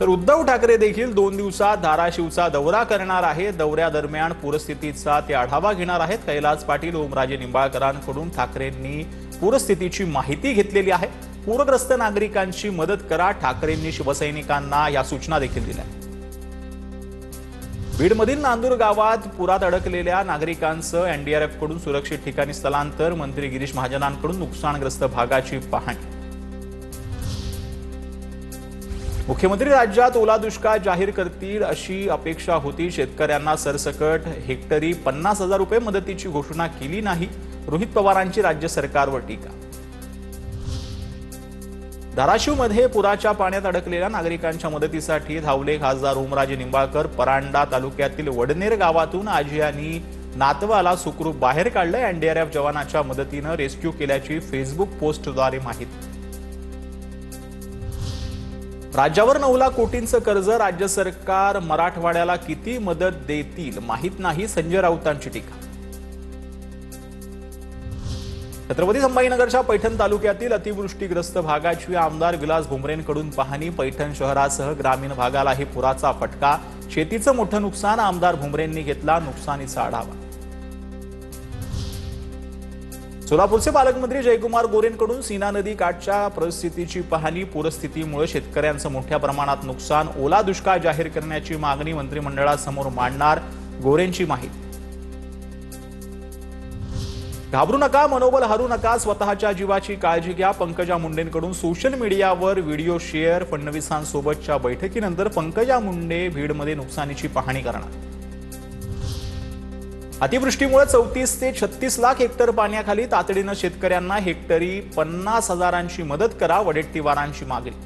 तर उद्धव ठाकरे देखील 2 दिवसात धाराशिवचा दौरा करणार आहे। दौऱ्यादरम्यान पूरस्थितीचा ते आढावा घेणार आहेत। कैलास पाटील, ओमराजे निंबाळकरांकडून ठाकरेंनी पूरस्थितीची माहिती घेतलेली आहे। पूरग्रस्त नागरिकांची मदत करा, ठाकरेंनी शिवसैनिकांना या सूचना देखील दिल्या। बीडमधील नांदूर गावात पुरात अडकलेल्या नागरिकांचं एनडीआरएफ कडून सुरक्षित ठिकाणी स्थलांतर। मंत्री गिरीश महाजनांकडून नुकसानग्रस्त भागाची पाहणी। मुख्यमंत्री राज्यात ओला दुष्काळ जाहीर करतील अशी अपेक्षा होती। शेतकऱ्यांना सरसकट हेक्टरी 50,000 रुपये मदतीची घोषणा केली नाही। रोहित पवारांची राज्य सरकारवर टीका। धाराशिवमध्ये पुराच्या पाण्यात अडकलेल्या नागरिकांच्या मदतीसाठी धावले खासदार ओमराजे निंबाळकर। परांडा तालुक्यातील वडनेर गावातून आजी आणि नातवाला सुखरूप बाहेर काढले। एनडीआरएफ जवानाच्या मदतीनं रेस्क्यू केल्याची फेसबुक पोस्टद्वारे माहिती। राज्यावर 9 लाख कोटींचं कर्ज, राज्य सरकार मराठवाड्याला किती मदत देतील माहित नाही, संजय राऊतांची टीका। छत्रपती संभाजीनगरच्या पैठण तालुक्यातील अतिवृष्टीग्रस्त भागाची आमदार विलास भुमरेंकडून पाहणी। पैठण शहरासह ग्रामीण भागालाही पुराचा फटका, शेतीचं मोठं नुकसान। आमदार भुमरेंनी घेतला नुकसानीचा आढावा। सोलापूरचे पालकमंत्री जयकुमार गोरेंकडून सीना नदी काठच्या परिस्थितीची पाहणी। पूरस्थितीमुळे शेतकऱ्यांचं मोठ्या प्रमाणात नुकसान, ओला दुष्काळ जाहीर करण्याची मागणी मंत्रिमंडळासमोर मांडणार, गोरेंची माहिती। घाबरू नका, मनोबल हरू नका, स्वतःच्या जीवाची काळजी घ्या। पंकजा मुंडेंकडून सोशल मीडियावर व्हिडिओ शेअर। फडणवीसांसोबतच्या बैठकीनंतर पंकजा मुंडे बीडमध्ये नुकसानीची पाहणी करणार। अतिवृष्टीमुळे 34 ते 36 लाख हेक्टर पाण्याखाली, तातडीनं शेतकऱ्यांना हेक्टरी 50,000ची मदत करा, वडेट्टीवारांची मागणी।